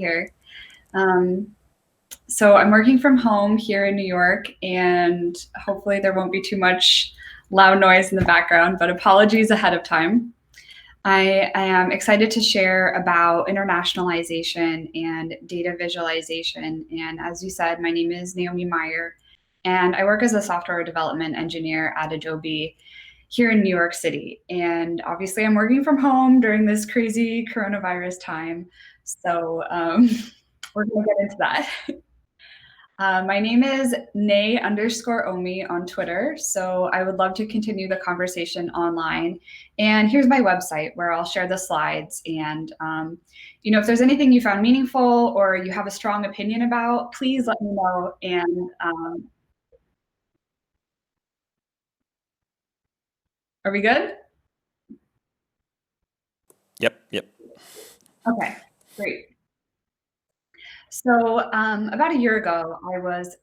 here. So I'm working from home here in New York, and hopefully there won't be too much loud noise in the background, but apologies ahead of time. I am excited to share about internationalization and data visualization. And as you said, my name is Naomi Meyer, and I work as a software development engineer at Adobe here in New York City. And obviously I'm working from home during this crazy coronavirus time. So we're gonna get into that. My name is Nay_Omi on Twitter, so I would love to continue the conversation online. And here's my website where I'll share the slides. And if there's anything you found meaningful or you have a strong opinion about, please let me know. And are we good? Yep. Okay, great. So about a year ago, I was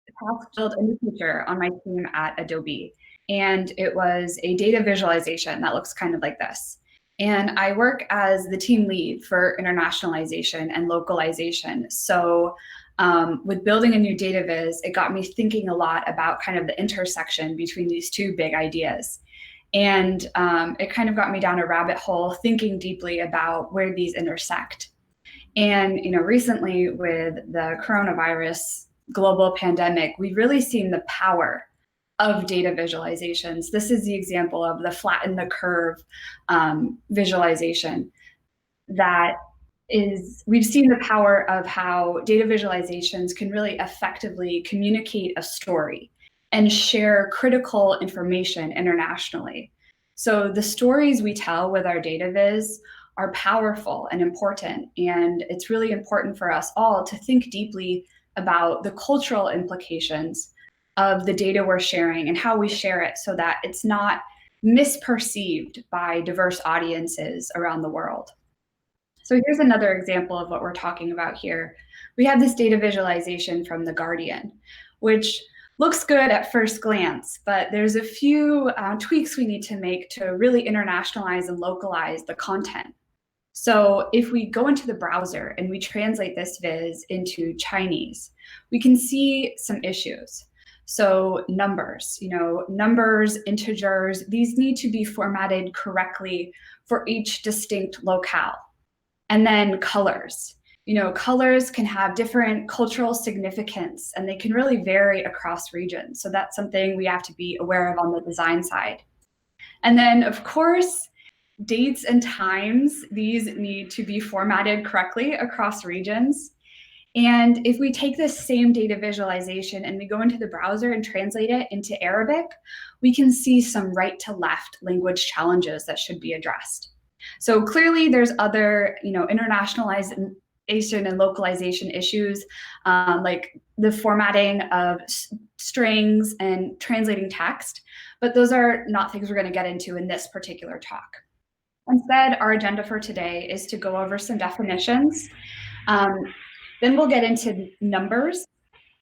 tasked to build a new feature on my team at Adobe. And it was a data visualization that looks kind of like this. And I work as the team lead for internationalization and localization. So with building a new data viz, it got me thinking a lot about kind of the intersection between these two big ideas. And it kind of got me down a rabbit hole thinking deeply about where these intersect. And recently with the coronavirus global pandemic, we've really seen the power of data visualizations. This is the example of the flatten the curve visualization that is, we've seen the power of how data visualizations can really effectively communicate a story and share critical information internationally. So the stories we tell with our data viz are powerful and important, and it's really important for us all to think deeply about the cultural implications of the data we're sharing and how we share it so that it's not misperceived by diverse audiences around the world. So here's another example of what we're talking about here. We have this data visualization from The Guardian, which looks good at first glance, but there's a few tweaks we need to make to really internationalize and localize the content. So if we go into the browser and we translate this viz into Chinese, we can see some issues. So numbers, numbers, integers, these need to be formatted correctly for each distinct locale. And then colors. Colors can have different cultural significance and they can really vary across regions. So that's something we have to be aware of on the design side. And then of course, dates and times, these need to be formatted correctly across regions. And if we take this same data visualization and we go into the browser and translate it into Arabic, we can see some right to left language challenges that should be addressed. So clearly there's other, internationalization and localization issues, like the formatting of strings and translating text, but those are not things we're going to get into in this particular talk. Instead, our agenda for today is to go over some definitions. Then we'll get into numbers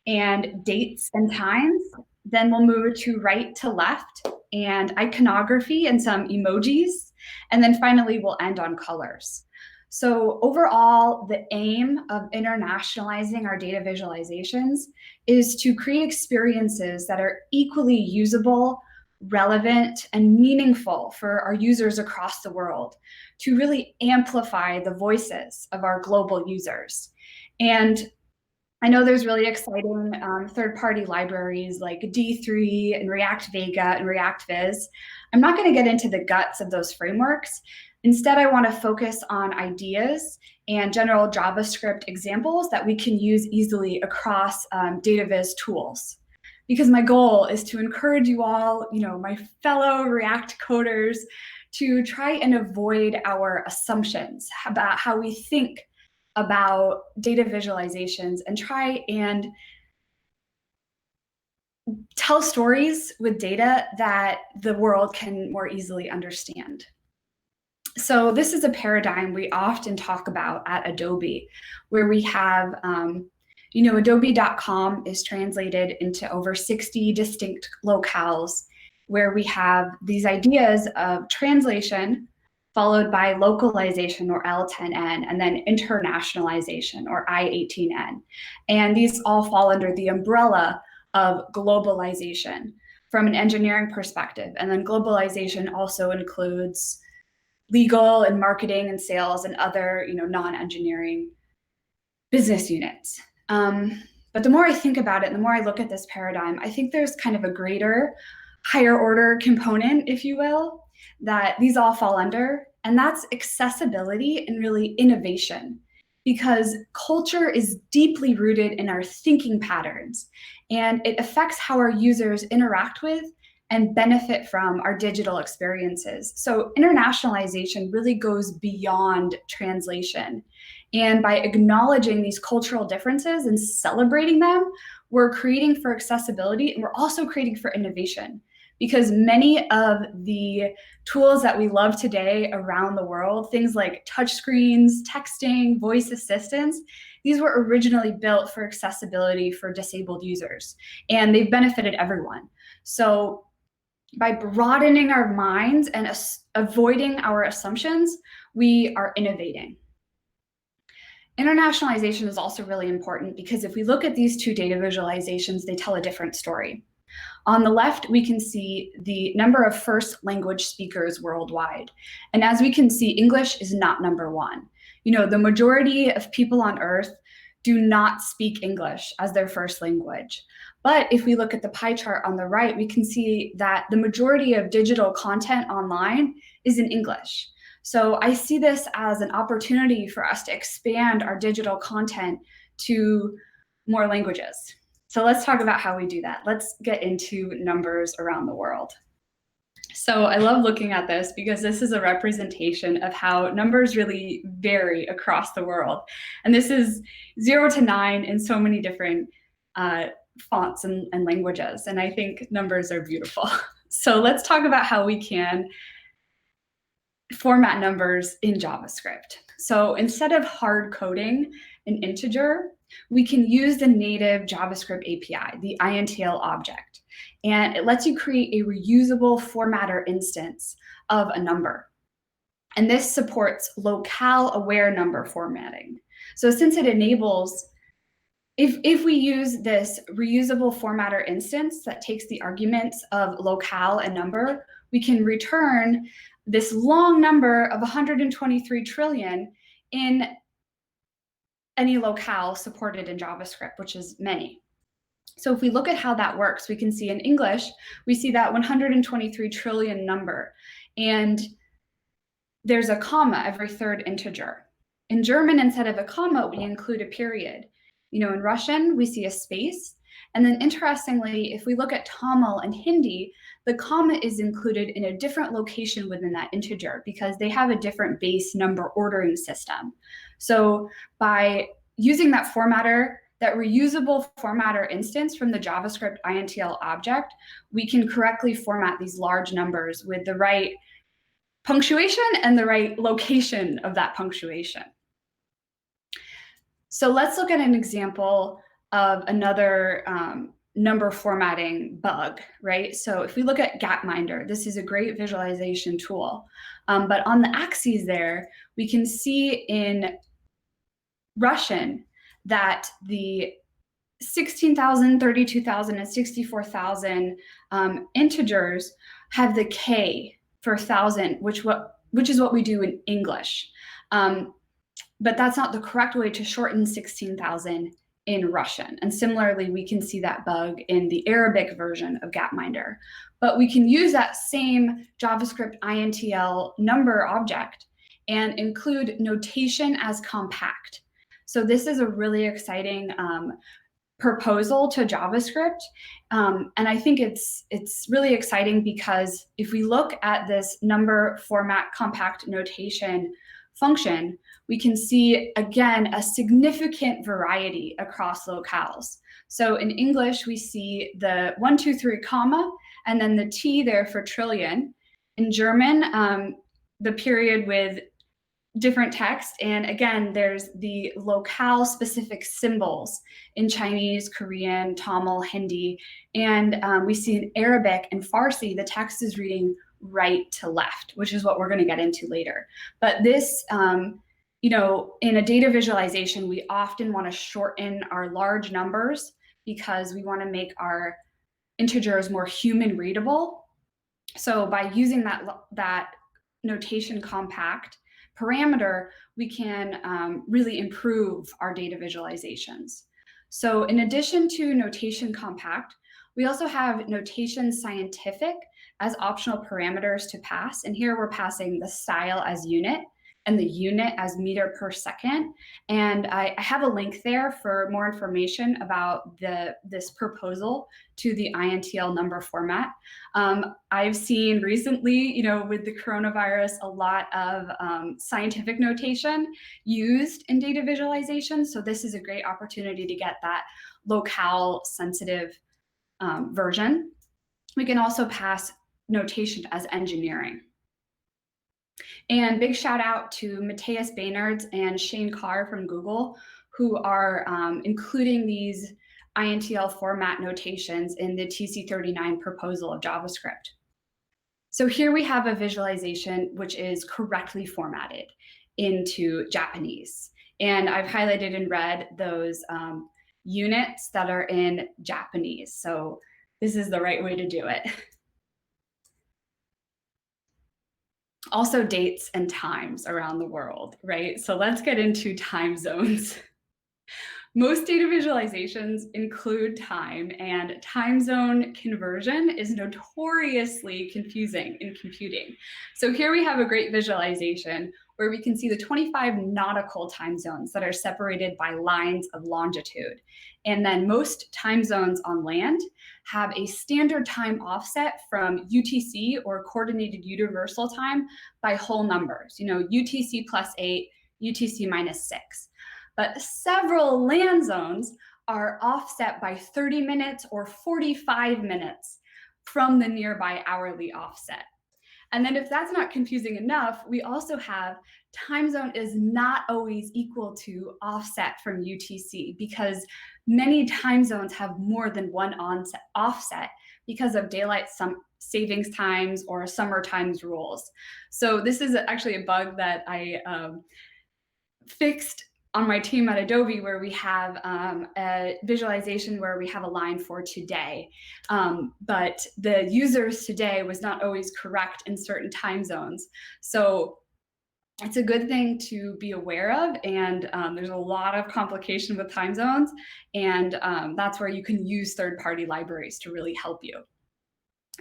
and dates and times. Then we'll move to right to left and iconography and some emojis. And then finally, we'll end on colors. So overall, the aim of internationalizing our data visualizations is to create experiences that are equally usable, relevant, and meaningful for our users across the world, to really amplify the voices of our global users. And I know there's really exciting third-party libraries like D3 and React Vega and React Viz. I'm not going to get into the guts of those frameworks. Instead, I want to focus on ideas and general JavaScript examples that we can use easily across data viz tools. Because my goal is to encourage you all, my fellow React coders, to try and avoid our assumptions about how we think about data visualizations and try and tell stories with data that the world can more easily understand. So this is a paradigm we often talk about at Adobe, where we have Adobe.com is translated into over 60 distinct locales, where we have these ideas of translation, followed by localization or L10N, and then internationalization or I18N. And these all fall under the umbrella of globalization from an engineering perspective. And then globalization also includes legal and marketing and sales and other, non-engineering business units. But the more I think about it, the more I look at this paradigm, I think there's kind of a greater, higher order component, if you will, that these all fall under, and that's accessibility and really innovation. Because culture is deeply rooted in our thinking patterns, and it affects how our users interact with and benefit from our digital experiences. So internationalization really goes beyond translation. And by acknowledging these cultural differences and celebrating them, we're creating for accessibility, and we're also creating for innovation. Because many of the tools that we love today around the world, things like touchscreens, texting, voice assistants, these were originally built for accessibility for disabled users, and they've benefited everyone. So by broadening our minds and avoiding our assumptions, we are innovating. Internationalization is also really important because if we look at these two data visualizations, they tell a different story. On the left, we can see the number of first language speakers worldwide. And as we can see, English is not number one. The majority of people on Earth do not speak English as their first language. But if we look at the pie chart on the right, we can see that the majority of digital content online is in English. So I see this as an opportunity for us to expand our digital content to more languages. So let's talk about how we do that. Let's get into numbers around the world. So I love looking at this because this is a representation of how numbers really vary across the world. And this is 0 to 9 in so many different fonts and languages. And I think numbers are beautiful. So let's talk about how we can format numbers in JavaScript. So instead of hard coding an integer, we can use the native JavaScript API, the INTL object, and it lets you create a reusable formatter instance of a number. And this supports locale-aware number formatting. So since it enables, if we use this reusable formatter instance that takes the arguments of locale and number, we can return this long number of 123 trillion in any locale supported in JavaScript, which is many. So if we look at how that works, we can see in English, we see that 123 trillion number, and there's a comma every third integer. In German, instead of a comma, we include a period. In Russian, we see a space. And then interestingly, if we look at Tamil and Hindi, the comma is included in a different location within that integer because they have a different base number ordering system. So by using that formatter, that reusable formatter instance from the JavaScript INTL object, we can correctly format these large numbers with the right punctuation and the right location of that punctuation. So let's look at an example of another number formatting bug, right? So if we look at Gapminder, this is a great visualization tool. But on the axes there, we can see in Russian that the 16,000, 32,000, and 64,000 integers have the K for 1,000, which is what we do in English. But that's not the correct way to shorten 16,000 in Russian. And similarly, we can see that bug in the Arabic version of Gapminder. But we can use that same JavaScript INTL number object and include notation as compact. So this is a really exciting proposal to JavaScript. And I think it's really exciting because if we look at this number format compact notation function, we can see, again, a significant variety across locales. So in English, we see the 1, 2, 3, comma, and then the T there for trillion. In German, the period with different text. And again, there's the locale-specific symbols in Chinese, Korean, Tamil, Hindi. And we see in Arabic and Farsi, the text is reading right to left, which is what we're going to get into later. But this, in a data visualization, we often want to shorten our large numbers because we want to make our integers more human readable. So by using that notation compact parameter, we can really improve our data visualizations. So in addition to notation compact, we also have notation scientific as optional parameters to pass. And here we're passing the style as unit and the unit as meter per second. And I have a link there for more information about this proposal to the INTL number format. I've seen recently, with the coronavirus, a lot of scientific notation used in data visualization. So this is a great opportunity to get that locale sensitive version. We can also pass notation as engineering. And big shout out to Matthias Baynards and Shane Carr from Google, who are including these INTL format notations in the TC39 proposal of JavaScript. So here we have a visualization which is correctly formatted into Japanese. And I've highlighted in red those units that are in Japanese. So this is the right way to do it. Also dates and times around the world, right? So let's get into time zones. Most data visualizations include time, and time zone conversion is notoriously confusing in computing. So here we have a great visualization where we can see the 25 nautical time zones that are separated by lines of longitude. And then most time zones on land have a standard time offset from UTC, or coordinated universal time, by whole numbers, UTC plus 8, UTC minus 6. But several land zones are offset by 30 minutes or 45 minutes from the nearby hourly offset. And then if that's not confusing enough, we also have time zone is not always equal to offset from UTC, because many time zones have more than one offset because of daylight savings times or summer times rules. So this is actually a bug that I fixed on my team at Adobe, where we have a visualization where we have a line for today, but the users today was not always correct in certain time zones. So it's a good thing to be aware of, and there's a lot of complication with time zones, and that's where you can use third-party libraries to really help you.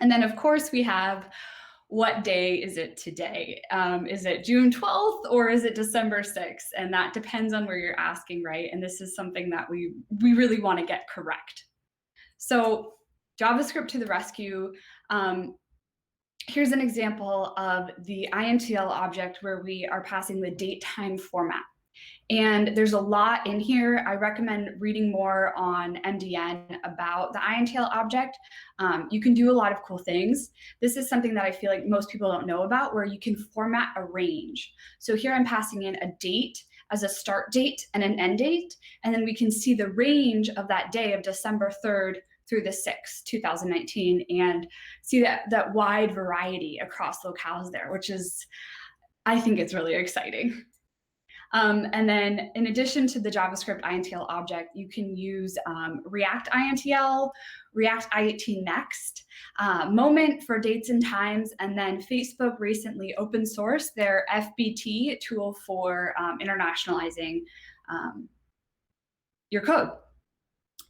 And then, of course, we have, what day is it today? Is it June 12th or is it December 6th? And that depends on where you're asking, right? And this is something that we really want to get correct. So JavaScript to the rescue. Here's an example of the INTL object where we are passing the date time format. And there's a lot in here. I recommend reading more on MDN about the INTL object. You can do a lot of cool things. This is something that I feel like most people don't know about, where you can format a range. So here I'm passing in a date as a start date and an end date, and then we can see the range of that day of December 3rd through the 6th, 2019, and see that wide variety across locales there, which is, I think it's really exciting. And then in addition to the JavaScript INTL object, you can use React INTL, React I18 Next, Moment for dates and times, and then Facebook recently open sourced their FBT tool for internationalizing your code.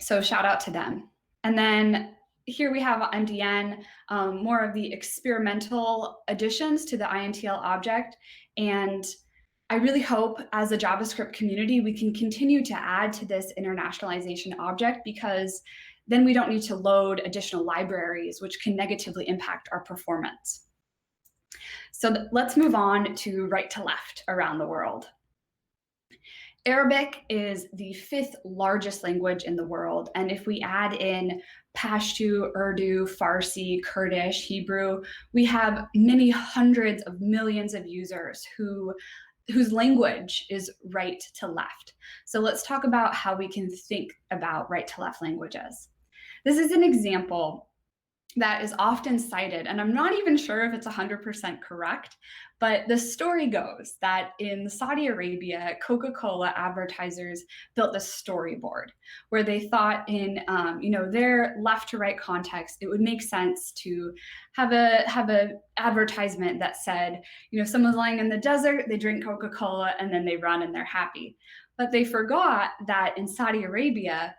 So shout out to them. And then here we have MDN, more of the experimental additions to the INTL object. And I really hope as a JavaScript community, we can continue to add to this internationalization object, because then we don't need to load additional libraries, which can negatively impact our performance. So let's move on to right to left around the world. Arabic is the 5th largest language in the world. And if we add in Pashto, Urdu, Farsi, Kurdish, Hebrew, we have many hundreds of millions of users whose language is right to left. So let's talk about how we can think about right to left languages. This is an example that is often cited, and I'm not even sure if it's 100% correct, but the story goes that in Saudi Arabia, Coca-Cola advertisers built this storyboard where they thought in their left to right context, it would make sense to have a advertisement that said, someone's lying in the desert, they drink Coca-Cola, and then they run and they're happy. But they forgot that in Saudi Arabia,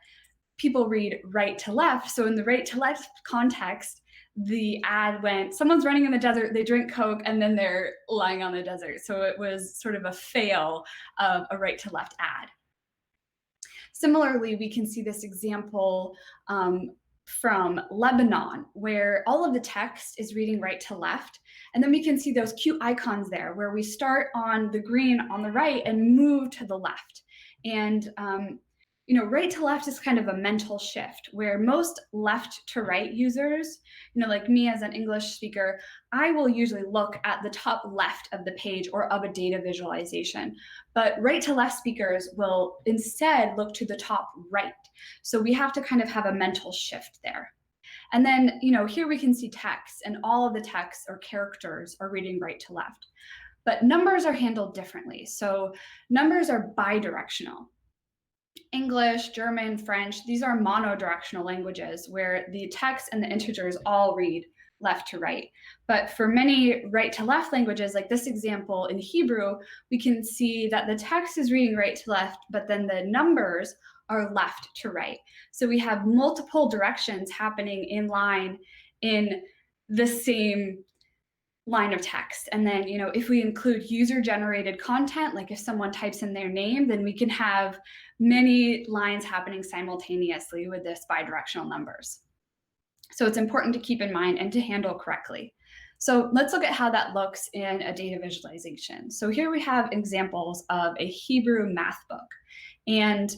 people read right to left. So in the right to left context, the ad went, someone's running in the desert, they drink Coke, and then they're lying on the desert. So it was sort of a fail of a right to left ad. Similarly, we can see this example from Lebanon, where all of the text is reading right to left. And then we can see those cute icons there where we start on the green on the right and move to the left. And right to left is kind of a mental shift where most left to right users, like me as an English speaker, I will usually look at the top left of the page or of a data visualization. But right to left speakers will instead look to the top right. So we have to kind of have a mental shift there. And then, here we can see text, and all of the text or characters are reading right to left. But numbers are handled differently. So numbers are bidirectional. English, German, French, these are monodirectional languages where the text and the integers all read left to right. But for many right to left languages, like this example in Hebrew, we can see that the text is reading right to left, but then the numbers are left to right. So we have multiple directions happening in line in the same line of text. And then, if we include user-generated content, like if someone types in their name, then we can have many lines happening simultaneously with this bidirectional numbers. So it's important to keep in mind and to handle correctly. So let's look at how that looks in a data visualization. So here we have examples of a Hebrew math book. And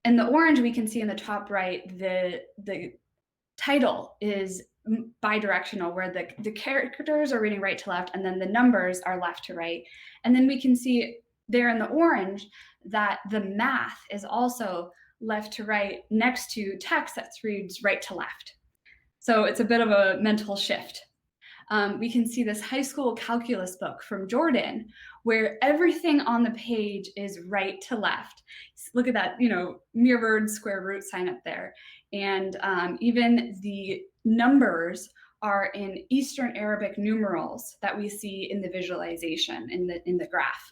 in the orange, we can see in the top right, the title is bidirectional, where the characters are reading right to left, and then the numbers are left to right. And then we can see there in the orange that the math is also left to right next to text that reads right to left. So it's a bit of a mental shift. We can see this high school calculus book from Jordan, where everything on the page is right to left. Look at that, mirrored square root sign up there. And even the numbers are in Eastern Arabic numerals that we see in the visualization, in the graph.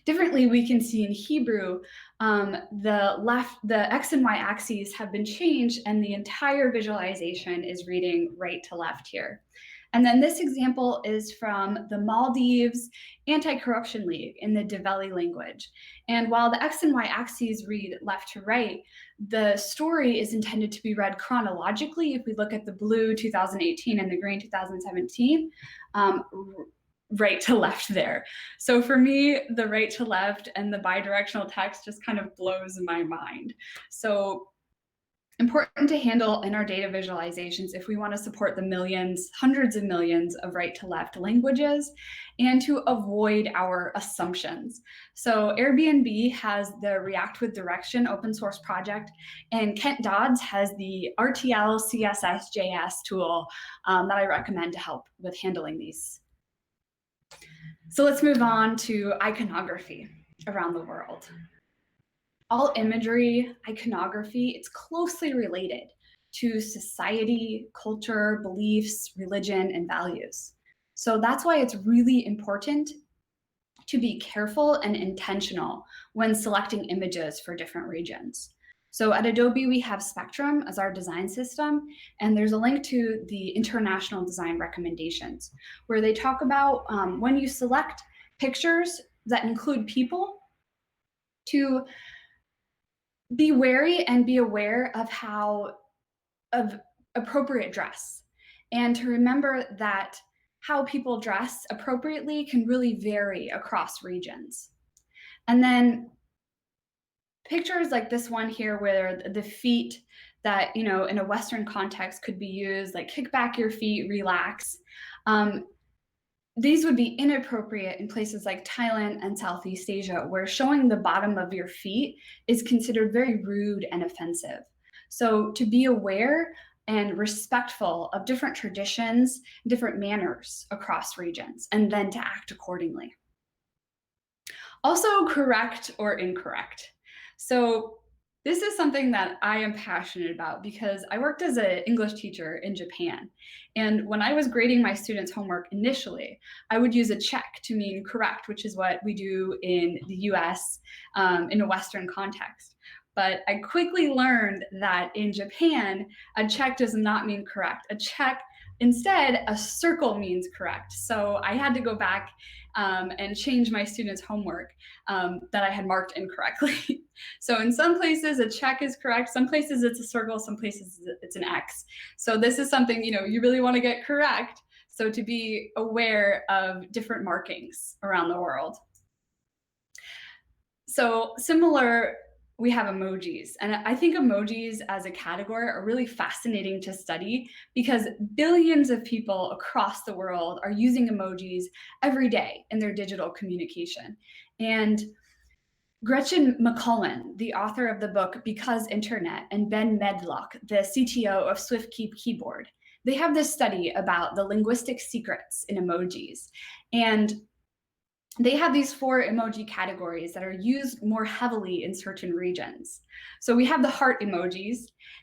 Differently, we can see in Hebrew, the X and Y axes have been changed, and the entire visualization is reading right to left here. And then this example is from the Maldives Anti-Corruption League in the Diwali language. And while the X and Y axes read left to right, the story is intended to be read chronologically. If we look at the blue 2018 and the green 2017, right to left there. So for me, the right to left and the bidirectional text just kind of blows my mind. So important to handle in our data visualizations if we want to support the millions, hundreds of millions of right to left languages and to avoid our assumptions. So Airbnb has the React with Direction open source project, and Kent Dodds has the RTL CSS.js tool that I recommend to help with handling these. So let's move on to iconography around the world. All imagery, iconography, it's closely related to society, culture, beliefs, religion, and values. So that's why it's really important to be careful and intentional when selecting images for different regions. So at Adobe, we have Spectrum as our design system, and there's a link to the International Design Recommendations, where they talk about when you select pictures that include people, to be wary and be aware of appropriate dress, and to remember that how people dress appropriately can really vary across regions. And then pictures like this one here, where the feet that, in a Western context could be used, like kick back your feet, relax. These would be inappropriate in places like Thailand and Southeast Asia, where showing the bottom of your feet is considered very rude and offensive. So to be aware and respectful of different traditions, different manners across regions, and then to act accordingly. Also, correct or incorrect. So this is something that I am passionate about because I worked as an English teacher in Japan. And when I was grading my students' homework initially, I would use a check to mean correct, which is what we do in the US in a Western context. But I quickly learned that in Japan, a check does not mean correct. A check, instead, a circle means correct. So I had to go back and change my students' homework that I had marked incorrectly. So in some places a check is correct, some places it's a circle, some places it's an X. So this is something, you really want to get correct. So to be aware of different markings around the world. So similar, we have emojis. And I think emojis as a category are really fascinating to study because billions of people across the world are using emojis every day in their digital communication. And Gretchen McCullin, the author of the book Because Internet, and Ben Medlock, the CTO of SwiftKey Keyboard, they have this study about the linguistic secrets in emojis. And they have these 4 emoji categories that are used more heavily in certain regions. So we have the heart emojis.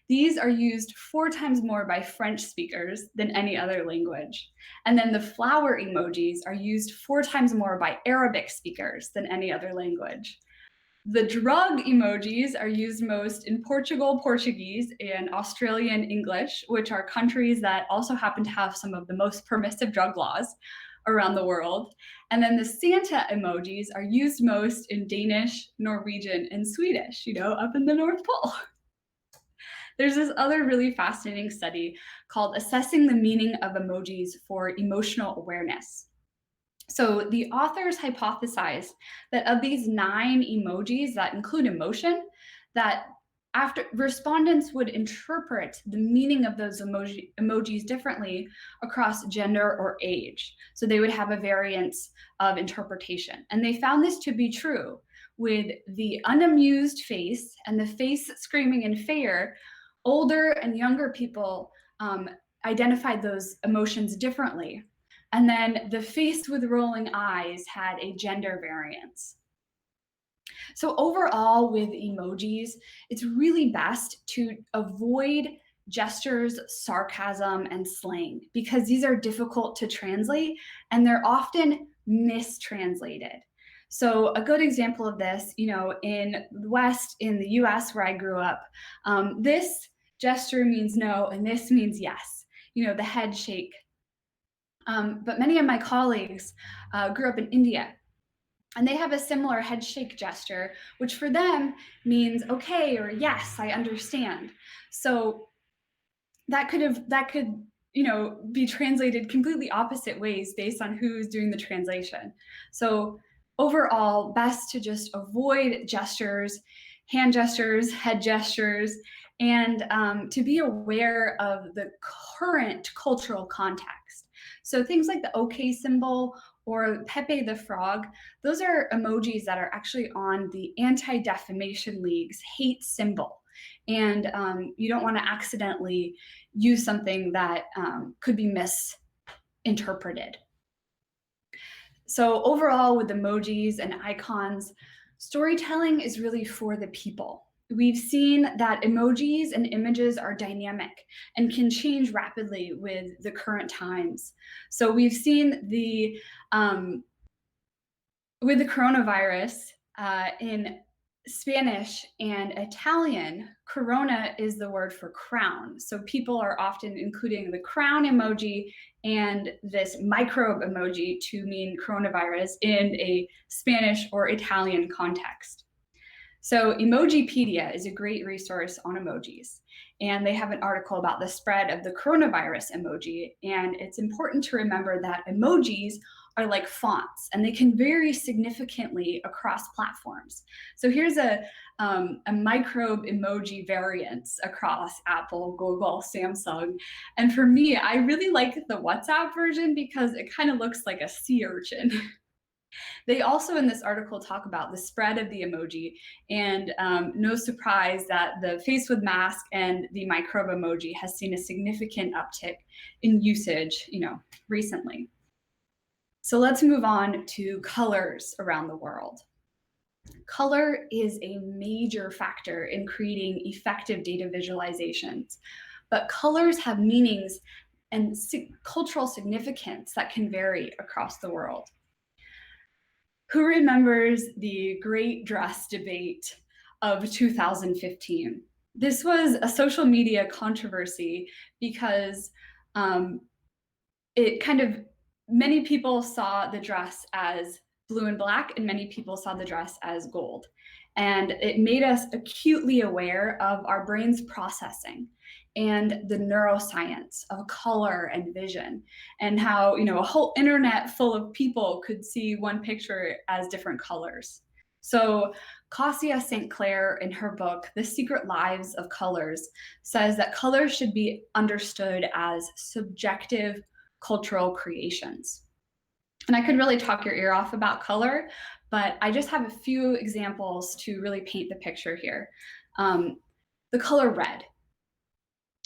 These are used 4 times more by French speakers than any other language. And then the flower emojis are used 4 times more by Arabic speakers than any other language. The drug emojis are used most in Portugal, Portuguese, and Australian English, which are countries that also happen to have some of the most permissive drug laws around the world. And then the Santa emojis are used most in Danish, Norwegian, and Swedish, up in the North Pole. There's this other really fascinating study called Assessing the Meaning of Emojis for Emotional Awareness. So the authors hypothesized that of these 9 emojis that include emotion, that after respondents would interpret the meaning of those emojis differently across gender or age. So they would have a variance of interpretation. And they found this to be true with the unamused face and the face screaming in fear. Older and younger people identified those emotions differently. And then the face with rolling eyes had a gender variance. So overall, with emojis, it's really best to avoid gestures, sarcasm, and slang because these are difficult to translate and they're often mistranslated. So a good example of this, in the West, in the US where I grew up, this gesture means no and this means yes, the head shake. But many of my colleagues grew up in India, and they have a similar head shake gesture, which for them means okay or yes, I understand. So that could be translated completely opposite ways based on who's doing the translation. So overall, best to just avoid gestures, hand gestures, head gestures, and to be aware of the current cultural context. So things like the OK symbol or Pepe the Frog, those are emojis that are actually on the Anti-Defamation League's hate symbol. And you don't want to accidentally use something that could be misinterpreted. So overall, with emojis and icons, storytelling is really for the people. We've seen that emojis and images are dynamic and can change rapidly with the current times. So we've seen with the coronavirus in Spanish and Italian, corona is the word for crown. So people are often including the crown emoji and this microbe emoji to mean coronavirus in a Spanish or Italian context. So Emojipedia is a great resource on emojis, and they have an article about the spread of the coronavirus emoji. And it's important to remember that emojis are like fonts, and they can vary significantly across platforms. So here's a microbe emoji variance across Apple, Google, Samsung. And for me, I really like the WhatsApp version because it kind of looks like a sea urchin. They also in this article talk about the spread of the emoji, and no surprise that the face with mask and the microbe emoji has seen a significant uptick in usage, recently. So let's move on to colors around the world. Color is a major factor in creating effective data visualizations, but colors have meanings and cultural significance that can vary across the world. Who remembers the great dress debate of 2015? This was a social media controversy because many people saw the dress as blue and black, and many people saw the dress as gold. And it made us acutely aware of our brain's processing and the neuroscience of color and vision, and how, a whole internet full of people could see one picture as different colors. So Cassia St. Clair, in her book, The Secret Lives of Colors, says that colors should be understood as subjective cultural creations. And I could really talk your ear off about color, but I just have a few examples to really paint the picture here. The color red.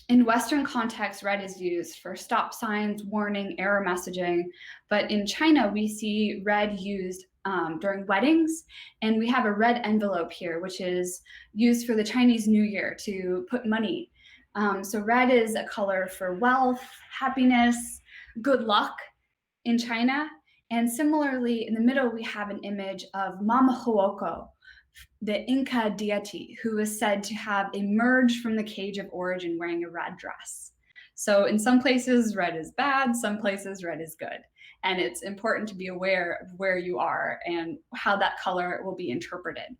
In Western contexts, red is used for stop signs, warning, error messaging. But in China, we see red used during weddings. And we have a red envelope here, which is used for the Chinese New Year to put money. So red is a color for wealth, happiness, good luck in China. And similarly, in the middle, we have an image of Mama Huoco, the Inca deity, who is said to have emerged from the cage of origin wearing a red dress. So in some places, red is bad, some places, red is good. And it's important to be aware of where you are and how that color will be interpreted.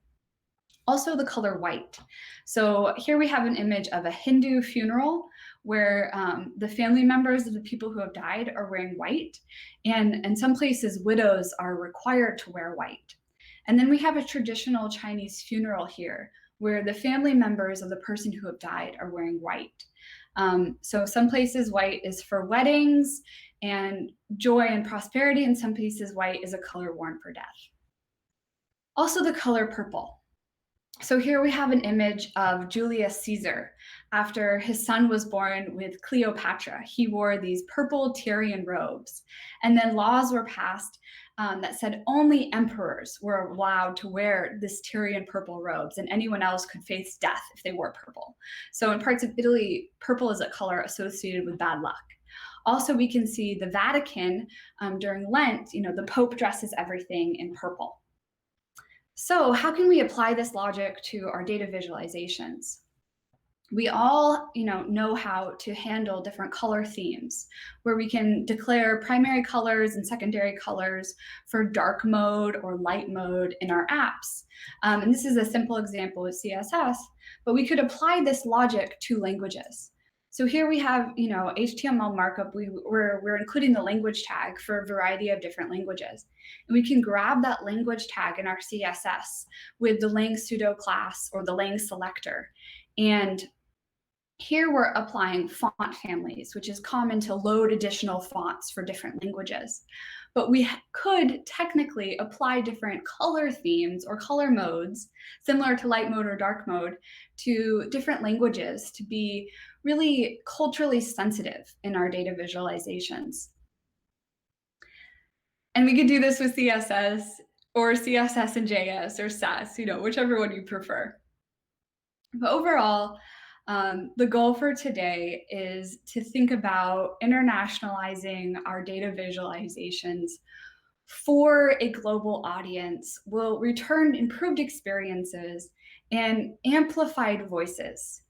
Also, the color white. So here we have an image of a Hindu funeral where the family members of the people who have died are wearing white. And in some places, widows are required to wear white. And then we have a traditional Chinese funeral here where the family members of the person who have died are wearing white. So some places white is for weddings and joy and prosperity, and some places white is a color worn for death. Also the color purple. So here we have an image of Julius Caesar. After his son was born with Cleopatra, he wore these purple Tyrian robes. And then laws were passed that said only emperors were allowed to wear this Tyrian purple robes, and anyone else could face death if they wore purple. So in parts of Italy, purple is a color associated with bad luck. Also, we can see the Vatican during Lent, the Pope dresses everything in purple. So how can we apply this logic to our data visualizations? We all, know how to handle different color themes, where we can declare primary colors and secondary colors for dark mode or light mode in our apps. And this is a simple example with CSS, but we could apply this logic to languages. So here we have, HTML markup. We're including the language tag for a variety of different languages. And we can grab that language tag in our CSS with the lang pseudo class or the lang selector. And here we're applying font families, which is common to load additional fonts for different languages. But we could technically apply different color themes or color modes, similar to light mode or dark mode, to different languages to be really culturally sensitive in our data visualizations. And we could do this with CSS or CSS and JS or Sass, whichever one you prefer. But overall, the goal for today is to think about internationalizing our data visualizations for a global audience will return improved experiences and amplified voices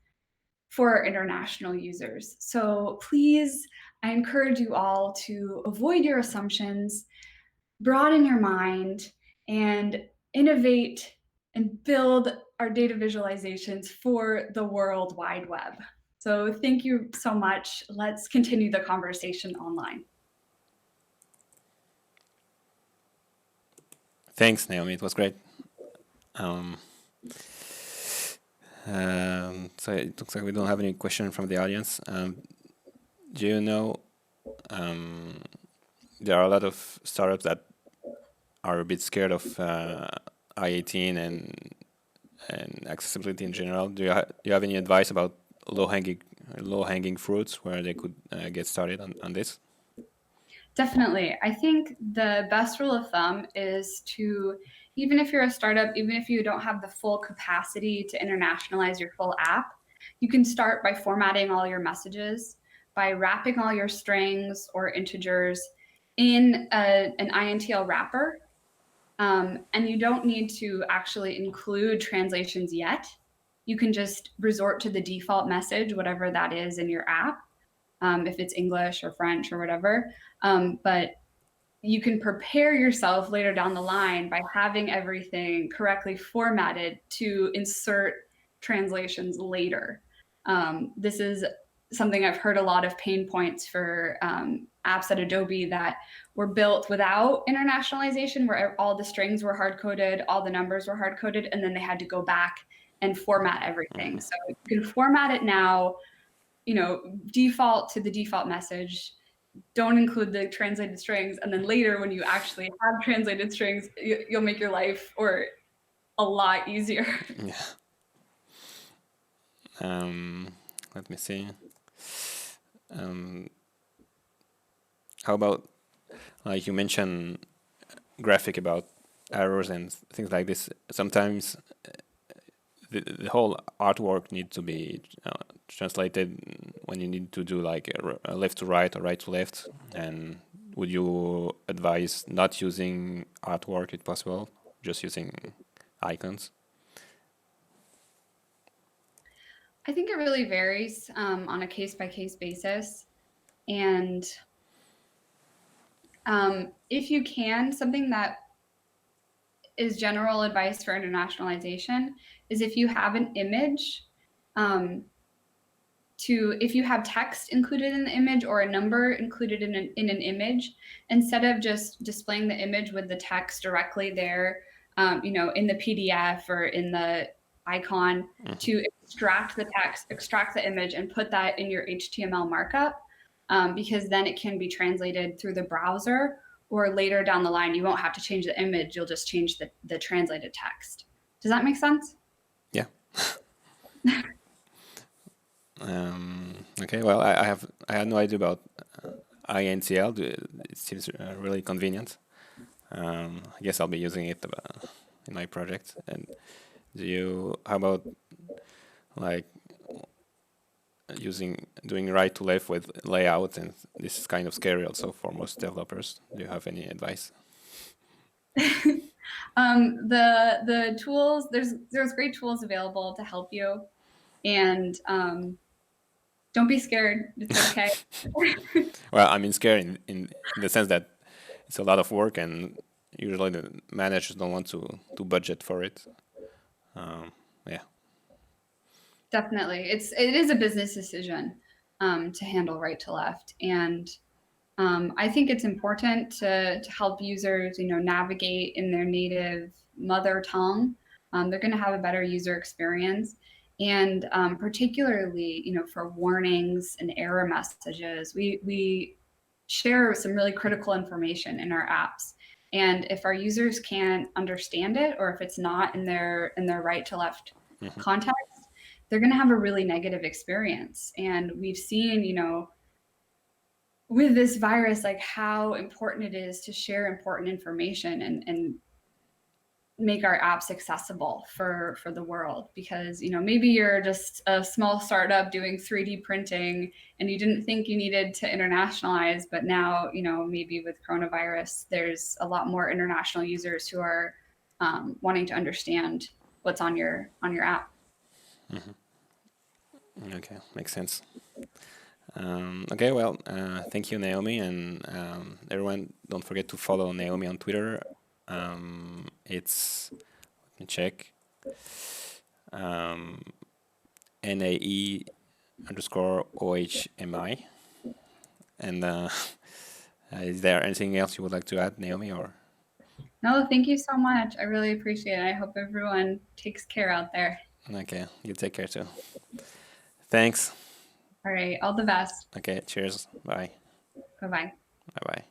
for our international users. So please, I encourage you all to avoid your assumptions, broaden your mind, and innovate and build our data visualizations for the World Wide Web. So thank you so much. Let's continue the conversation online. Thanks, Naomi. It was great. So it looks like we don't have any question from the audience. Do you know there are a lot of startups that are a bit scared of I-18 and accessibility in general, do you have any advice about low hanging fruits where they could get started on this? Definitely. I think the best rule of thumb is to, even if you're a startup, even if you don't have the full capacity to internationalize your full app, you can start by formatting all your messages, by wrapping all your strings or integers in an INTL wrapper. And you don't need to actually include translations yet. You can just resort to the default message, whatever that is in your app, if it's English or French or whatever. But you can prepare yourself later down the line by having everything correctly formatted to insert translations later. This is something I've heard a lot of pain points for apps at Adobe that were built without internationalization, where all the strings were hard coded, all the numbers were hard coded, and then they had to go back and format everything. So you can format it now, default to the default message. Don't include the translated strings, and then later when you actually have translated strings, you'll make your life or a lot easier. Yeah. Let me see. How about, like you mentioned, graphic about errors and things like this? Sometimes the whole artwork needs to be translated when you need to do like a left to right or right to left. And would you advise not using artwork if possible, just using icons? I think it really varies on a case-by-case basis. And if you can, something that is general advice for internationalization is if you have an image, if you have text included in the image or a number included in an image, instead of just displaying the image with the text directly there, in the PDF or in the icon, to extract the text, extract the image, and put that in your HTML markup, because then it can be translated through the browser, or later down the line, you won't have to change the image, you'll just change the translated text. Does that make sense? Yeah. Okay. Well, I had no idea about INTL. It seems really convenient. I guess I'll be using it in my project. And how about like doing right to left with layout? And this is kind of scary also for most developers. Do you have any advice? The tools, there's great tools available to help you, and don't be scared. It's okay. Well, I mean, scary in the sense that it's a lot of work, and usually the managers don't want to budget for it. Yeah. Definitely, it is a business decision to handle right to left, and I think it's important to help users, navigate in their native mother tongue. They're going to have a better user experience, and particularly, for warnings and error messages, we share some really critical information in our apps. And if our users can't understand it, or if it's not in their right to left context, they're going to have a really negative experience. And we've seen, with this virus, like how important it is to share important information and make our apps accessible for the world. Because maybe you're just a small startup doing 3D printing and you didn't think you needed to internationalize, but now maybe with coronavirus there's a lot more international users who are wanting to understand what's on your app. Okay, makes sense. Okay, well, thank you, Naomi, and everyone, don't forget to follow Naomi on Twitter. It's, let me check, NAE_OHMI. And is there anything else you would like to add, Naomi? Or No, thank you so much. I really appreciate it. I hope everyone takes care out there. okay, you take care too. Thanks. All right, all the best. Okay, cheers. Bye. Bye-bye. Bye bye.